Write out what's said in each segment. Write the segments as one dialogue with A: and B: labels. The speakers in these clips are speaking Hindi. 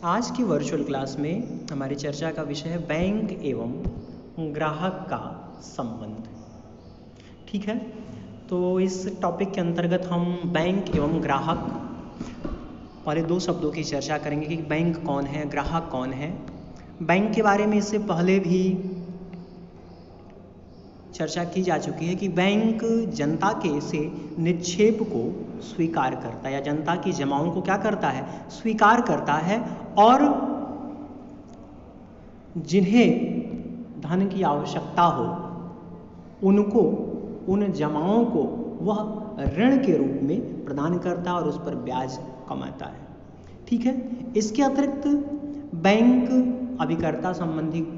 A: आज की वर्चुअल क्लास में हमारी चर्चा का विषय है बैंक एवं ग्राहक का संबंध। ठीक है, तो इस टॉपिक के अंतर्गत हम बैंक एवं ग्राहक वाले दो शब्दों की चर्चा करेंगे कि बैंक कौन है, ग्राहक कौन है। बैंक के बारे में इससे पहले भी चर्चा की जा चुकी है कि बैंक जनता के से निक्षेप को स्वीकार करता है या जनता की जमाओं को क्या करता है, स्वीकार करता है, और जिन्हें धन की आवश्यकता हो उनको, उन जमाओं को वह ऋण के रूप में प्रदान करता है और उस पर ब्याज कमाता है। ठीक है, इसके अतिरिक्त बैंक अभिकर्ता संबंधी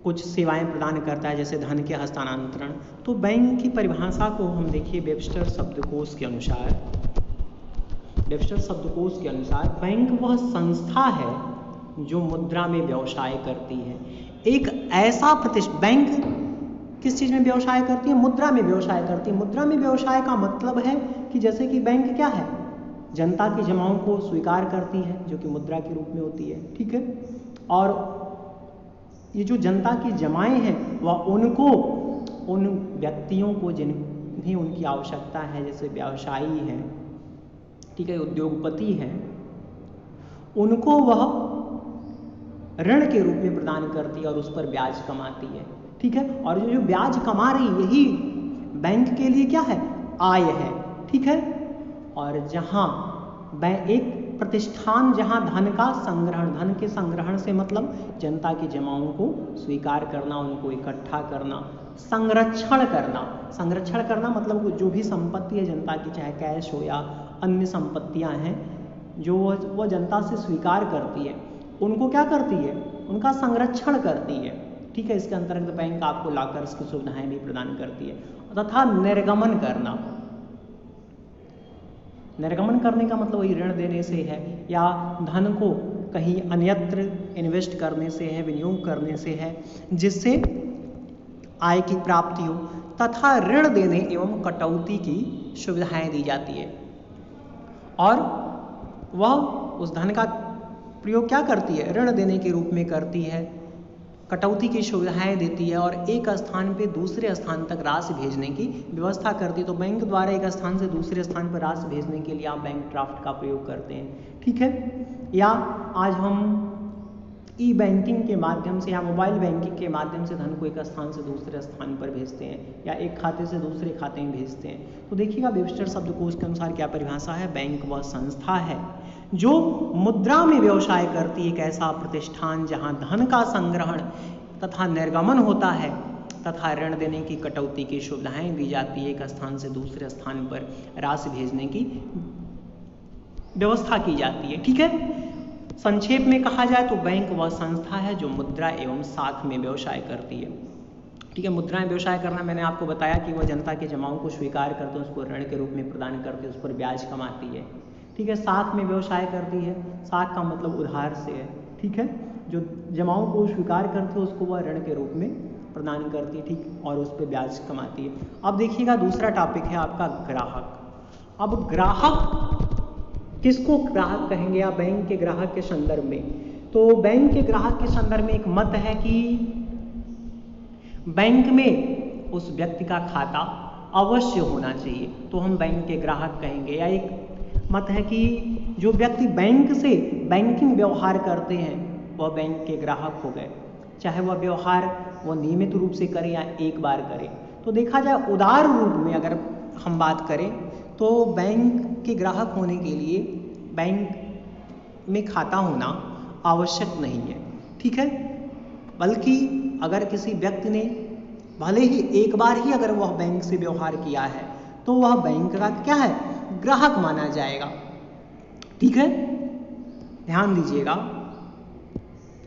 A: कुछ सेवाएं प्रदान करता है, जैसे धन के हस्तांतरण। तो बैंक की परिभाषा को हम देखिए वेबस्टर शब्दकोश के अनुसार, बैंक वह संस्था है जो मुद्रा में व्यवसाय करती है। एक ऐसा बैंक किस चीज में व्यवसाय करती है? मुद्रा में व्यवसाय करती है। मुद्रा में व्यवसाय का मतलब है कि जैसे कि बैंक क्या है, जनता की जमाओं को स्वीकार करती है जो कि मुद्रा के रूप में होती है। ठीक है, और ये जो जनता की जमाएं हैं वह उनको, उन व्यक्तियों को जिन्हें उनकी आवश्यकता है, जैसे व्यवसायी हैं, ठीक है, उद्योगपति हैं, उनको वह ऋण के रूप में प्रदान करती है और उस पर ब्याज कमाती है। ठीक है, और जो ब्याज कमा रही यही बैंक के लिए क्या है, आय है। ठीक है, और जहां एक प्रतिष्ठान जहां धन का संग्रहण, धन के संग्रहण से मतलब जनता की जमाओं को स्वीकार करना, उनको इकट्ठा करना, संरक्षण करना मतलब जो भी संपत्ति है जनता की, चाहे कैश हो या अन्य संपत्तियां हैं जो वह जनता से स्वीकार करती है, उनको क्या करती है, उनका संरक्षण करती है। ठीक है, इसके अंतर्गत बैंक आपको लॉकर्स की सुविधाएं भी प्रदान करती है। तथा निर्गमन करने का मतलब वही ऋण देने से है, या धन को कहीं अन्यत्र इन्वेस्ट करने से है, विनियोग करने से है, जिससे आय की प्राप्ति हो। तथा ऋण देने एवं कटौती की सुविधाएं दी जाती है, और वह उस धन का प्रयोग क्या करती है, ऋण देने के रूप में करती है, कटौती की सुविधाएं देती है, और एक स्थान पे दूसरे स्थान तक राशि भेजने की व्यवस्था करती है। तो बैंक द्वारा एक स्थान से दूसरे स्थान पर राशि भेजने के लिए आप बैंक ड्राफ्ट का प्रयोग करते हैं। ठीक है, या आज हम ई बैंकिंग के माध्यम से या मोबाइल बैंकिंग के माध्यम से धन को एक स्थान से दूसरे स्थान पर भेजते हैं, या एक खाते से दूसरे खाते में भेजते हैं। तो देखिएगा वेबस्टर शब्दकोश के अनुसार क्या परिभाषा है, बैंक वह संस्था है जो मुद्रा में व्यवसाय करती है, एक ऐसा प्रतिष्ठान जहां धन का संग्रहण तथा निर्गमन होता है, तथा ऋण देने की, कटौती की सुविधाएं दी जाती है, एक स्थान से दूसरे स्थान पर राशि भेजने की व्यवस्था की जाती है। ठीक है, संक्षेप में कहा जाए तो बैंक वह संस्था है जो मुद्रा एवं साख में व्यवसाय करती है। ठीक है, मुद्रा में व्यवसाय करना मैंने आपको बताया कि वह जनता के जमाओं को स्वीकार करते हैं, उसको ऋण के रूप में प्रदान करते हैं, उस पर ब्याज कमाती है। ठीक है, साख में व्यवसाय करती है, साख का मतलब उधार से है। ठीक है, जो जमाओं को स्वीकार करते हैं उसको वह ऋण के रूप में प्रदान करती है, ठीक, और उस पर ब्याज कमाती है। अब देखिएगा दूसरा टॉपिक है आपका ग्राहक। अब ग्राहक किसको ग्राहक कहेंगे, या बैंक के ग्राहक के संदर्भ में, तो बैंक के ग्राहक के संदर्भ में एक मत है कि बैंक में उस व्यक्ति का खाता अवश्य होना चाहिए, तो हम बैंक के ग्राहक कहेंगे। या एक मत है कि जो व्यक्ति बैंक से बैंकिंग व्यवहार करते हैं वह बैंक के ग्राहक हो गए, चाहे वह व्यवहार वह नियमित रूप से करे या एक बार करे। तो देखा जाए उदार रूप में अगर हम बात करें तो बैंक के ग्राहक होने के लिए बैंक में खाता होना आवश्यक नहीं है। ठीक है, बल्कि अगर किसी व्यक्ति ने भले ही एक बार ही अगर वह बैंक से व्यवहार किया है तो वह बैंक का क्या है, ग्राहक माना जाएगा। ठीक है, ध्यान दीजिएगा,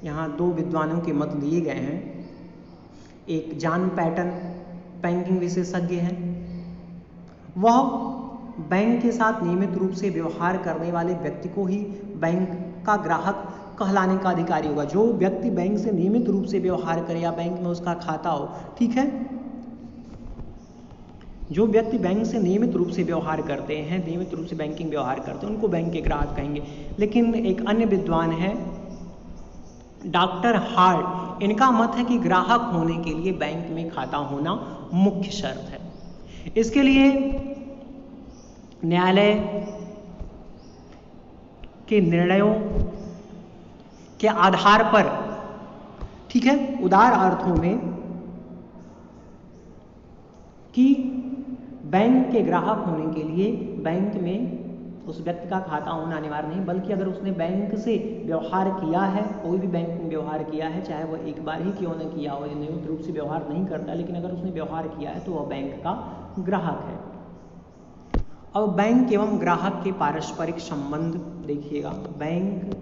A: यहाँ दो विद्वानों के मत दिए गए हैं। एक जॉन पैटन बैंकिंग विशेषज्ञ हैं, वह बैंक के साथ नियमित रूप से व्यवहार करने वाले व्यक्ति को ही बैंक का ग्राहक कहलाने का अधिकारी होगा। जो व्यक्ति बैंक से नियमित रूप से व्यवहार करे या बैंक में उसका खाता हो, ठीक है, जो व्यक्ति बैंक से नियमित रूप से व्यवहार करते हैं, नियमित रूप से बैंकिंग व्यवहार करते हैं, उनको बैंक के ग्राहक कहेंगे। लेकिन एक अन्य विद्वान है डॉक्टर हार्ट, इनका मत है कि ग्राहक होने के लिए बैंक में खाता होना मुख्य शर्त है। इसके लिए न्यायालय के निर्णयों के आधार पर, ठीक है, उदार अर्थों में कि बैंक के ग्राहक होने के लिए बैंक में उस व्यक्ति का खाता होना अनिवार्य नहीं, बल्कि अगर उसने बैंक से व्यवहार किया है, कोई भी बैंक में व्यवहार किया है, चाहे वह एक बार ही क्यों न किया हो, नियमित रूप से व्यवहार नहीं करता, लेकिन अगर उसने व्यवहार किया है तो वह बैंक का ग्राहक है। अब बैंक एवं ग्राहक के पारस्परिक संबंध देखिएगा, बैंक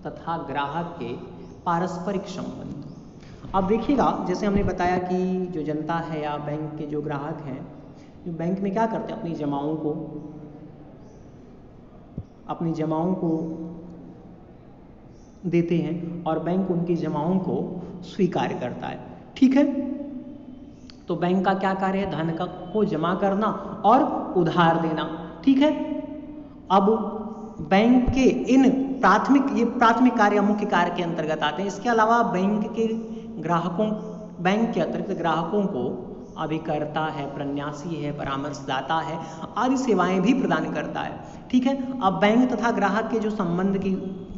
A: तथा ग्राहक के पारस्परिक संबंध। अब देखिएगा, जैसे हमने बताया कि जो जनता है या बैंक के जो ग्राहक हैं, जो बैंक में क्या करते हैं, अपनी जमाओं को देते हैं और बैंक उनकी जमाओं को स्वीकार करता है, ठीक है। तो बैंक का क्या कार्य है, धन को जमा करना और उधार देना, ठीक है। अब बैंक के इन प्राथमिक कार्य, मुख्य कार्य के अंतर्गत आते हैं। इसके अलावा बैंक के अतिरिक्त ग्राहकों को अभिकर्ता है, प्रन्यासी है, परामर्शदाता है आदि सेवाएं भी प्रदान करता है, ठीक है। अब बैंक तथा ग्राहक के जो संबंध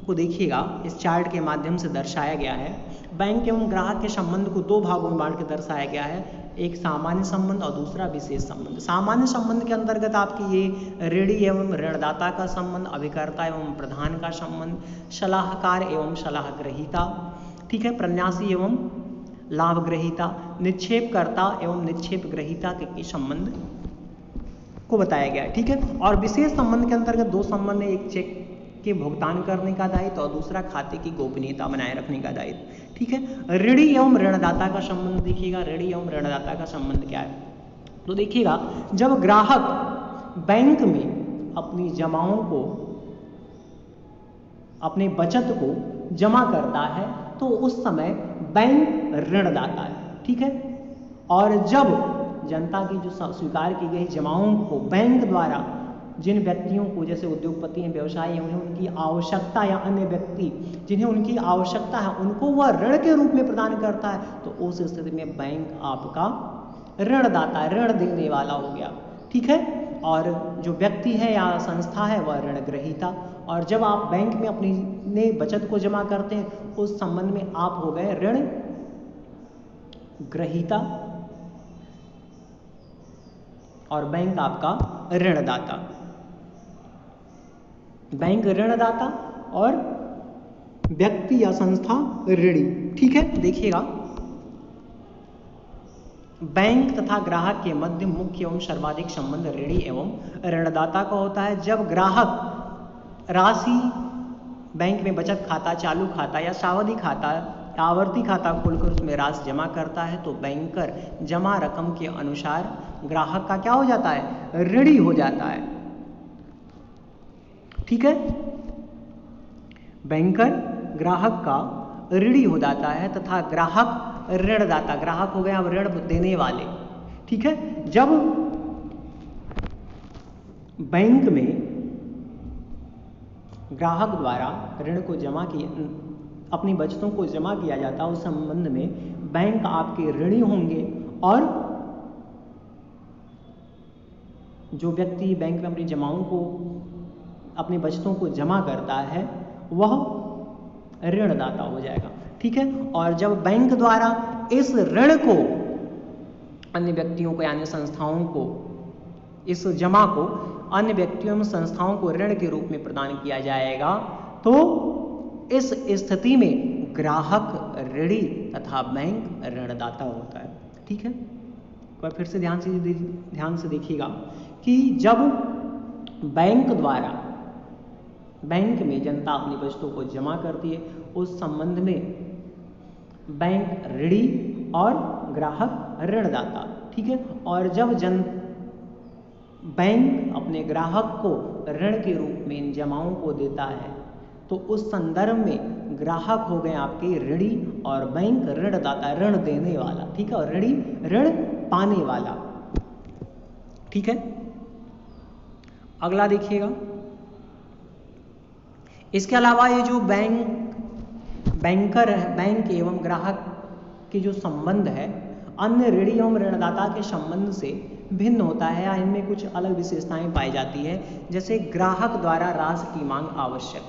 A: को देखिएगा, इस चार्ट के माध्यम से दर्शाया गया है। बैंक एवं ग्राहक के संबंध को दो भागों में बांट के दर्शाया गया है, एक सामान्य संबंध और दूसरा विशेष संबंध। सामान्य संबंध के अंतर्गत आपकी ये ऋणी एवं ऋणदाता का संबंध, अभिकर्ता एवं प्रधान का संबंध, सलाहकार एवं सलाहग्रहीता, ठीक है, प्रन्यासी एवं लाभग्रहीता, निक्षेपकर्ता एवं निक्षेप ग्रहीता के संबंध को बताया गया है, ठीक है। और विशेष संबंध के अंतर्गत दो संबंध है, एक चेक के भुगतान करने का दायित्व और दूसरा खाते की गोपनीयता बनाए रखने का दायित्व, ठीक है। ऋणी एवं ऋणदाता का संबंध देखिएगा, ऋणी एवं ऋणदाता का संबंध क्या है, तो देखिएगा, जब ग्राहक बैंक में अपनी जमाओं को, अपने बचत को जमा करता है तो उस समय बैंक ऋणदाता है, ठीक है। और जब जनता की जो स्वीकार की गई जमाओं को बैंक द्वारा जिन व्यक्तियों को, जैसे उद्योगपति हैं, व्यवसायी हैं, उन्हें उनकी आवश्यकता या अन्य व्यक्ति जिन्हें उनकी आवश्यकता है उनको वह ऋण के रूप में प्रदान करता है, तो उस स्थिति में बैंक आपका ऋणदाता है, ऋण देने वाला हो गया, ठीक है। और जो व्यक्ति है या संस्था है वह ऋण ग्रहीता। और जब आप बैंक में अपनी बचत को जमा करते हैं उस संबंध में आप हो गए ऋण ग्रहीता और बैंक आपका ऋणदाता। बैंक ऋणदाता और व्यक्ति या संस्था ऋणी, ठीक है। देखिएगा, बैंक तथा ग्राहक के मध्य मुख्य एवं सर्वाधिक संबंध ऋणी एवं ऋणदाता का होता है। जब ग्राहक राशि बैंक में बचत खाता, चालू खाता या सावधि खाता, आवर्ती खाता खोलकर उसमें राशि जमा करता है तो बैंकर जमा रकम के अनुसार ग्राहक का क्या हो जाता है, ऋणी हो जाता है, ठीक है। बैंकर ग्राहक का ऋणी हो जाता है तथा ग्राहक ऋणदाता, ग्राहक हो गया अब ऋण देने वाले, ठीक है। जब बैंक में ग्राहक द्वारा ऋण को जमा किया, अपनी बचतों को जमा किया जाता है, उस संबंध में बैंक आपके ऋणी होंगे और जो व्यक्ति बैंक में अपनी जमाओं को, अपनी बचतों को जमा करता है वह ऋणदाता हो जाएगा, ठीक है। और जब बैंक द्वारा इस ऋण को अन्य व्यक्तियों को यानी संस्थाओं को, इस जमा को अन्य व्यक्तियों एवं संस्थाओं को ऋण के रूप में प्रदान किया जाएगा तो इस स्थिति में ग्राहक ऋणी तथा बैंक ऋणदाता होता है, ठीक है। एक बार फिर से ध्यान से देखिएगा कि जब बैंक द्वारा, बैंक में जनता अपनी बचतों को जमा करती है उस संबंध में बैंक ऋणी और ग्राहक ऋणदाता, ठीक है। और जब बैंक अपने ग्राहक को ऋण के रूप में इन जमाओं को देता है तो उस संदर्भ में ग्राहक हो गए आपके ऋणी और बैंक ऋणदाता, ऋण देने वाला, ठीक है, और ऋणी ऋण पाने वाला। ठीक है। अगला देखिएगा, इसके अलावा ये जो बैंकर है, बैंक एवं ग्राहक के जो संबंध है अन्य ऋणी एवं ऋणदाता के संबंध से भिन्न होता है या इनमें कुछ अलग विशेषताएं पाई जाती है। जैसे ग्राहक द्वारा राशि की मांग आवश्यक।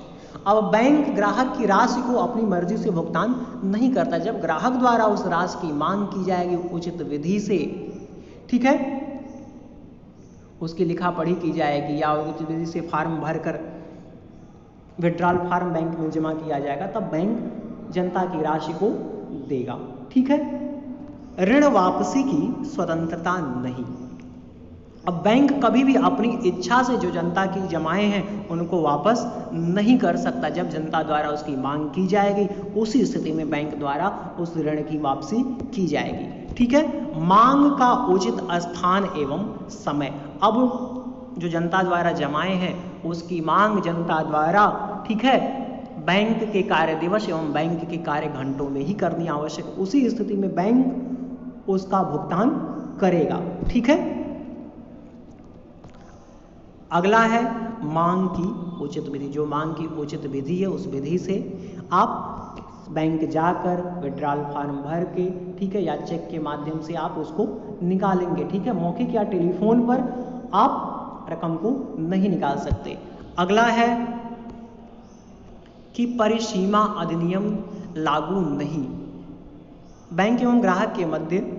A: अब बैंक ग्राहक की राशि को अपनी मर्जी से भुगतान नहीं करता। जब ग्राहक द्वारा उस राशि की मांग की जाएगी उचित विधि से, ठीक है, उसकी लिखा पढ़ी की जाएगी या उचित विधि से फॉर्म भरकर विड्रॉल फॉर्म बैंक में जमा किया जाएगा, तब बैंक जनता की राशि को देगा। ठीक है। ऋण वापसी की स्वतंत्रता नहीं। अब बैंक कभी भी अपनी इच्छा से जो जनता की जमाएं हैं उनको वापस नहीं कर सकता। जब जनता द्वारा उसकी मांग की जाएगी उसी स्थिति में बैंक द्वारा उस ऋण की वापसी की जाएगी। ठीक है। मांग का उचित स्थान एवं समय। अब जो जनता द्वारा जमाएं हैं उसकी मांग जनता द्वारा, ठीक है, बैंक के कार्य दिवस एवं बैंक के कार्य घंटों में ही करनी आवश्यक। उसी स्थिति में बैंक उसका भुगतान करेगा। ठीक है। अगला है मांग की उचित विधि। जो मांग की उचित विधि है उस विधि से आप बैंक जाकर विड्रॉल फॉर्म भर के, ठीक है, या चेक के माध्यम से आप उसको निकालेंगे। ठीक है। मौखिक या टेलीफोन पर आप रकम को नहीं निकाल सकते। अगला है कि परिसीमा अधिनियम लागू नहीं। बैंक एवं ग्राहक के मध्य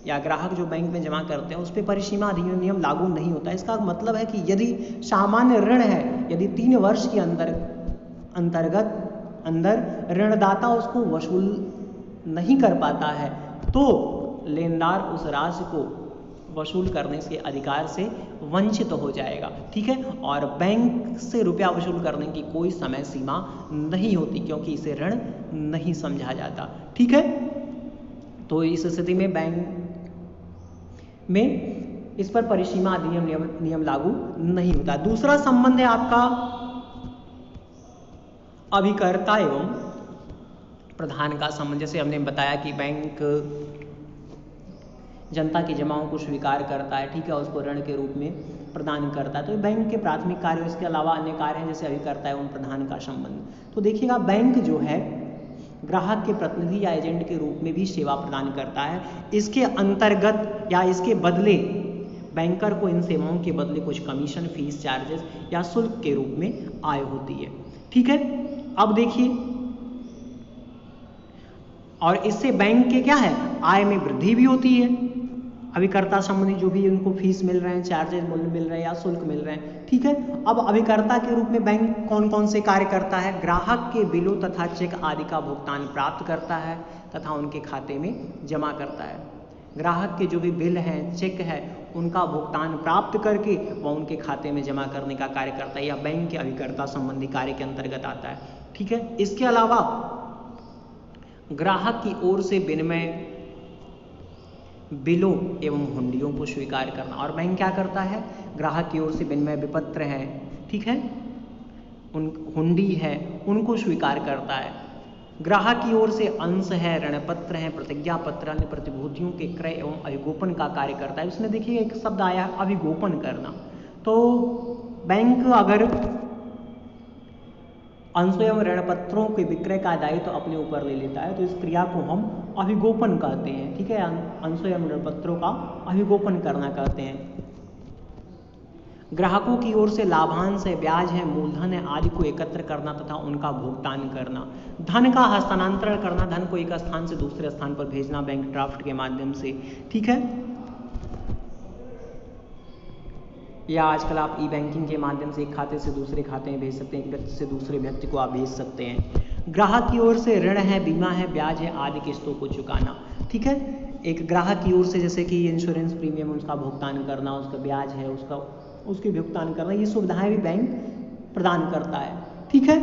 A: या ग्राहक जो बैंक में जमा करते हैं उस पर परिसीमा अधिनियम लागू नहीं होता। इसका मतलब है कि यदि सामान्य ऋण है, यदि 3 वर्ष के अंदर ऋणदाता उसको वसूल नहीं कर पाता है तो लेनदार उस राशि को वसूल करने के अधिकार से वंचित हो जाएगा। ठीक है। और बैंक से रुपया वसूल करने की कोई समय सीमा नहीं होती क्योंकि इसे ऋण नहीं समझा जाता। ठीक है। तो इस स्थिति में बैंक में इस पर परिसीमा अधिनियम नियम लागू नहीं होता। दूसरा संबंध है आपका अभिकर्ता एवं प्रधान का संबंध। जैसे हमने बताया कि बैंक जनता की जमाओं को स्वीकार करता है, ठीक है, उसको ऋण के रूप में प्रदान करता है। तो बैंक के प्राथमिक कार्य, इसके अलावा अन्य कार्य हैं जैसे अभिकर्ता एवं प्रधान का संबंध। तो देखिएगा बैंक जो है ग्राहक के प्रतिनिधि या एजेंट के रूप में भी सेवा प्रदान करता है। इसके अंतर्गत या इसके बदले बैंकर को इन सेवाओं के बदले कुछ कमीशन, फीस, चार्जेस या शुल्क के रूप में आय होती है। ठीक है। अब देखिए, और इससे बैंक के क्या है, आय में वृद्धि भी होती है। अभिकर्ता संबंधी जो भी उनको फीस मिल रहे हैं, चार्जेस मिल रहे हैं या शुल्क मिल रहे हैं। ठीक है। अब अभिकर्ता के रूप में बैंक कौन कौन से कार्य करता है? ग्राहक के बिलों तथा चेक आदि का भुगतान प्राप्त करता है तथा उनके खाते में जमा करता है। ग्राहक के जो भी बिल हैं, चेक है, उनका भुगतान प्राप्त करके वह उनके खाते में जमा करने का कार्य करता है। यह बैंक के अभिकर्ता संबंधी कार्य के अंतर्गत आता है। ठीक है। इसके अलावा ग्राहक की ओर से विनिमय बिलों एवं हुंडियों को स्वीकार करना। और बैंक क्या करता है? ग्राहक की ओर से विनिमय विपत्र है, ठीक है, हुंडी है, उनको स्वीकार करता है। ग्राहक की ओर से अंश है, ऋणपत्र है, प्रतिज्ञा पत्र, अन्य प्रतिभूतियों के क्रय एवं अभिगोपन का कार्य करता है। उसने देखिए एक शब्द आया अभिगोपन करना। तो बैंक अगर अंशों एवं ऋणपत्रों के विक्रय का दायित्व तो अपने ऊपर ले लेता है तो इस क्रिया को हम अभिगोपन कहते हैं। ठीक है। अंशों एवं ऋणपत्रों का अभिगोपन करना कहते हैं। ग्राहकों की ओर से लाभांश है, ब्याज है, मूलधन है आदि को एकत्र करना तथा उनका भुगतान करना। धन का हस्तांतरण करना, धन को एक स्थान से दूसरे स्थान पर भेजना बैंक ड्राफ्ट के माध्यम से। ठीक है। या आजकल आप ई बैंकिंग के माध्यम से एक खाते से दूसरे खाते में भेज सकते हैं, एक व्यक्ति से दूसरे व्यक्ति को आप भेज सकते हैं। ग्राहक की ओर से ऋण है, बीमा है, ब्याज है आदि किस्तों को चुकाना। ठीक है। एक ग्राहक की ओर से जैसे कि इंश्योरेंस प्रीमियम उसका भुगतान करना, उसका ब्याज है उसकी भुगतान करना, ये सुविधाएं भी बैंक प्रदान करता है। ठीक है।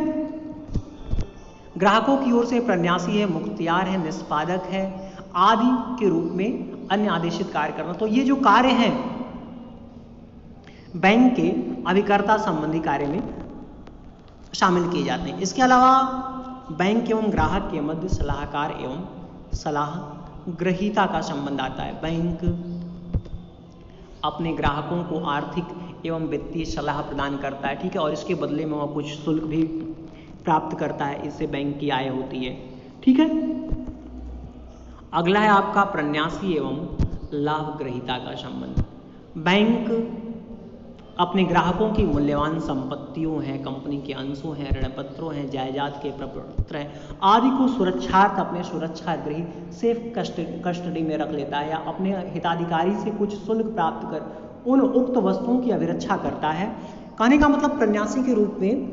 A: ग्राहकों की ओर से प्रन्यासी है, मुख्तियार है, निष्पादक है आदि के रूप में अन्य आदेशित कार्य करना। तो ये जो कार्य हैं बैंक के अभिकर्ता संबंधी कार्य में शामिल किए जाते हैं। इसके अलावा बैंक एवं ग्राहक के मध्य सलाहकार एवं सलाह ग्रहीता का संबंध आता है। बैंक अपने ग्राहकों को आर्थिक एवं वित्तीय सलाह प्रदान करता है, ठीक है, और इसके बदले में वह कुछ शुल्क भी प्राप्त करता है, इससे बैंक की आय होती है, ठीक है। अगला है आपका प्रन्यासी एवं लाभ ग्रहीता का संबंध। बैंक अपने ग्राहकों की मूल्यवान संपत्तियों हैं, कंपनी के अंशों हैं, ऋण पत्रों हैं, जायदाद के प्रपत्र हैं आदि को सुरक्षार्थ अपने सुरक्षा गृह सेफ कस्टडी में रख लेता है या अपने हिताधिकारी से कुछ शुल्क प्राप्त कर उन उक्त वस्तुओं की अभिरक्षा करता है। कहने का मतलब प्रन्यासी के रूप में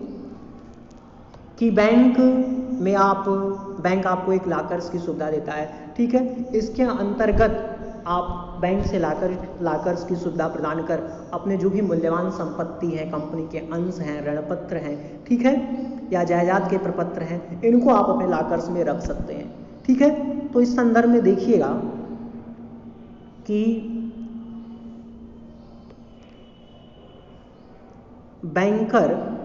A: कि बैंक आपको एक लॉकर्स की सुविधा देता है, ठीक है। इसके अंतर्गत आप बैंक से लॉकर्स की सुविधा प्रदान कर अपने जो भी मूल्यवान संपत्ति है, कंपनी के अंश हैं, ऋण पत्र हैं, ठीक है, या जायदाद के प्रपत्र हैं, इनको आप अपने लॉकर्स में रख सकते हैं, ठीक है। तो इस संदर्भ में देखिएगा कि बैंकर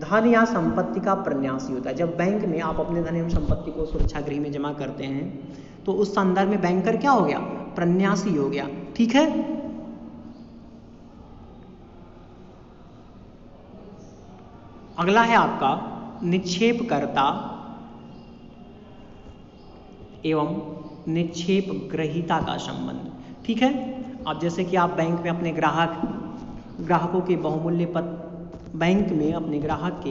A: धन या संपत्ति का प्रन्यासी होता है। जब बैंक में आप अपने धन एवं संपत्ति को सुरक्षा गृह में जमा करते हैं तो उस संदर्भ में बैंकर क्या हो गया? प्रन्यासी हो गया, ठीक है। अगला है आपका निक्षेपकर्ता एवं निक्षेप ग्रहीता का संबंध, ठीक है। अब जैसे कि आप बैंक में अपने ग्राहकों के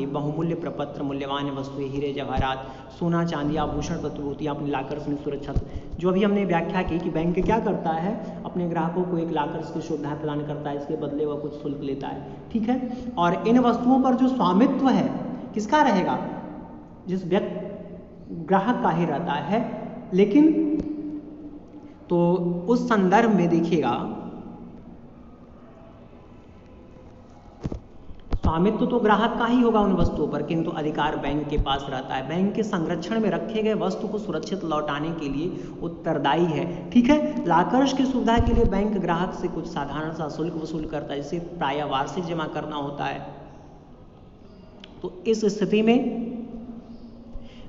A: बहुमूल्य प्रपत्र, मूल्यवान वस्तुएं, हीरे जवाहरात, सोना चांदी, आभूषण, प्रतिभूतियां अपने लॉकर्स में सुरक्षित, जो अभी हमने व्याख्या की कि बैंक क्या करता है, अपने ग्राहकों को एक लॉकर्स की सुविधा प्रदान करता है, इसके बदले वह कुछ शुल्क लेता है, ठीक है। और इन वस्तुओं पर जो स्वामित्व है किसका रहेगा? जिस ग्राहक का ही रहता है। लेकिन तो उस संदर्भ में देखिएगा स्वामित्व तो ग्राहक का ही होगा उन वस्तुओं पर, किंतु अधिकार बैंक के पास रहता है। बैंक के संरक्षण में रखे गए वस्तु को सुरक्षित लौटाने के लिए उत्तरदायी है, ठीक है। लॉकर्स की सुविधा के लिए बैंक ग्राहक से कुछ साधारण सा शुल्क वसूल करता है, जिसे प्रायः वार्षिक जमा करना होता है। तो इस स्थिति में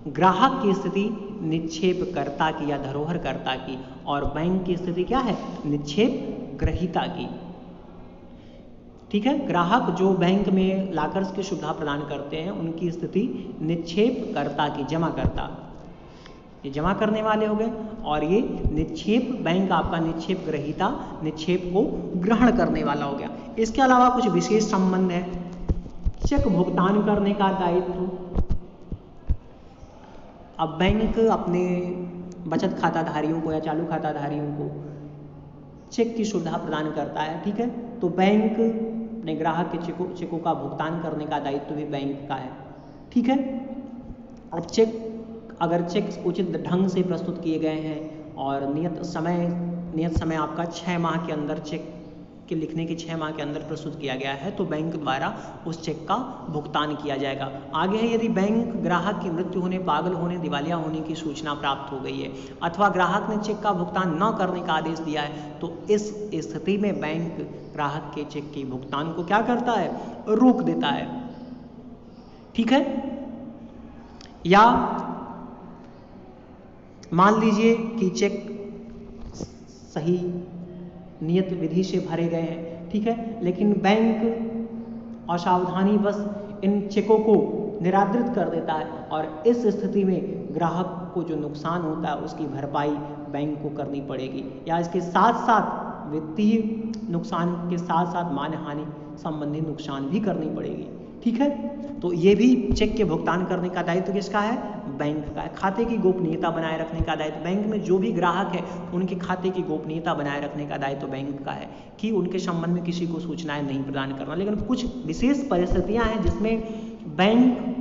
A: ग्राहक की स्थिति निक्षेपकर्ता की या धरोहरकर्ता की, और बैंक की स्थिति क्या है? निक्षेप ग्रहीता की, ठीक है। ग्राहक जो बैंक में लॉकर्स की सुविधा प्रदान करते हैं उनकी स्थिति निक्षेपकर्ता की, जमाकर्ता, ये जमा करने वाले हो गए, और ये निक्षेप बैंक आपका निक्षेप ग्रहीता, निक्षेप को ग्रहण करने वाला हो गया। इसके अलावा कुछ विशेष संबंध है। चेक भुगतान करने का दायित्व। अब बैंक अपने बचत खाताधारियों को या चालू खाताधारियों को चेक की सुविधा प्रदान करता है, ठीक है। तो बैंक अपने ग्राहक के चेकों का भुगतान करने का दायित्व भी बैंक का है, ठीक है। अब अगर चेक उचित ढंग से प्रस्तुत किए गए हैं और नियत समय आपका 6 माह के अंदर चेक के लिखने के 6 माह के अंदर प्रस्तुत किया गया है, तो बैंक द्वारा उस चेक का भुगतान किया जाएगा। आगे है, यदि बैंक ग्राहक की मृत्यु होने, पागल होने, दिवालिया होने की सूचना प्राप्त हो गई है अथवा ग्राहक ने चेक का भुगतान न करने का आदेश दिया है, तो इस स्थिति में बैंक ग्राहक के चेक के भुगतान को क्या करता है? रोक देता है, ठीक है। या मान लीजिए कि चेक सही नियत विधि से भरे गए हैं, ठीक है, लेकिन बैंक असावधानीवश इन चेकों को निरादृत कर देता है, और इस स्थिति में ग्राहक को जो नुकसान होता है उसकी भरपाई बैंक को करनी पड़ेगी, या इसके साथ साथ वित्तीय नुकसान के साथ साथ मानहानि संबंधी नुकसान भी करनी पड़ेगी, ठीक है। तो ये भी चेक के भुगतान करने का दायित्व किसका है? बैंक का है। खाते की गोपनीयता बनाए रखने का दायित्व, बैंक में जो भी ग्राहक है उनके खाते की गोपनीयता बनाए रखने का दायित्व बैंक का है, कि उनके संबंध में किसी को सूचनाएं नहीं प्रदान करना। लेकिन कुछ विशेष परिस्थितियां हैं जिसमें बैंक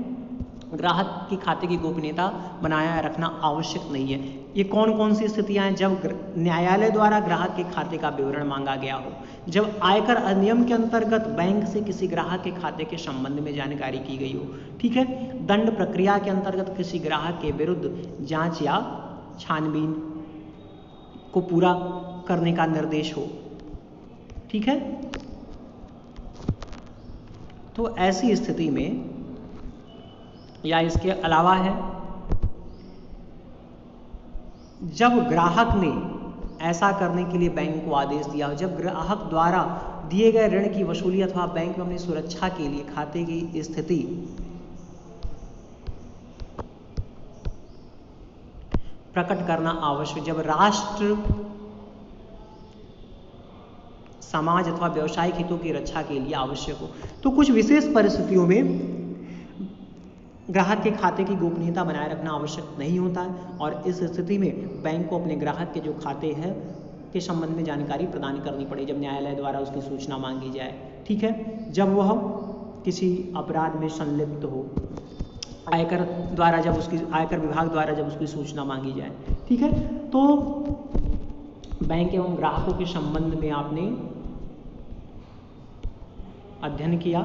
A: ग्राहक की खाते की गोपनीयता बनाए रखना आवश्यक नहीं है। ये कौन कौन सी स्थितियां हैं? जब न्यायालय द्वारा ग्राहक के खाते का विवरण मांगा गया हो, जब आयकर अधिनियम के अंतर्गत बैंक से किसी ग्राहक के खाते के संबंध में जानकारी की गई हो, ठीक है। दंड प्रक्रिया के अंतर्गत किसी ग्राहक के विरुद्ध जांच या छानबीन को पूरा करने का निर्देश हो, ठीक है। तो ऐसी स्थिति में, या इसके अलावा है, जब ग्राहक ने ऐसा करने के लिए बैंक को आदेश दिया। जब ग्राहक द्वारा दिए गए ऋण की वसूली अथवा बैंक में अपनी सुरक्षा के लिए खाते की स्थिति प्रकट करना आवश्यक, जब राष्ट्र, समाज अथवा व्यवसायिक हितों की रक्षा के लिए आवश्यक हो। तो कुछ विशेष परिस्थितियों में ग्राहक के खाते की गोपनीयता बनाए रखना आवश्यक नहीं होता है और इस स्थिति में बैंक को अपने ग्राहक के जो खाते हैं के संबंध में जानकारी प्रदान करनी पड़े, जब न्यायालय द्वारा उसकी सूचना मांगी जाए। ठीक है, जब वह किसी अपराध में संलिप्त हो, आयकर विभाग द्वारा जब उसकी सूचना मांगी जाए। ठीक है, तो बैंक एवं ग्राहकों के संबंध में आपने अध्ययन किया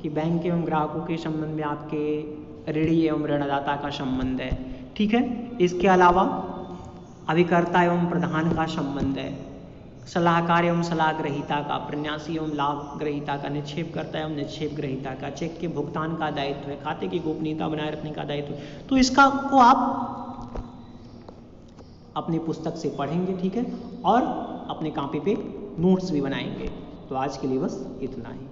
A: कि बैंक एवं ग्राहकों के संबंध में आपके ऋणी एवं ऋणदाता का संबंध है। ठीक है, इसके अलावा अभिकर्ता एवं प्रधान का संबंध है, सलाहकार एवं सलाह ग्रहीता का, प्रन्यासी एवं लाभ ग्रहीता का, निक्षेपकर्ता एवं निक्षेप ग्रहीता का, चेक के भुगतान का दायित्व है, खाते की गोपनीयता बनाए रखने का दायित्व। तो इसका को आप अपनी पुस्तक से पढ़ेंगे। ठीक है, और अपने कॉपी पे नोट्स भी बनाएंगे। तो आज के लिए बस इतना ही।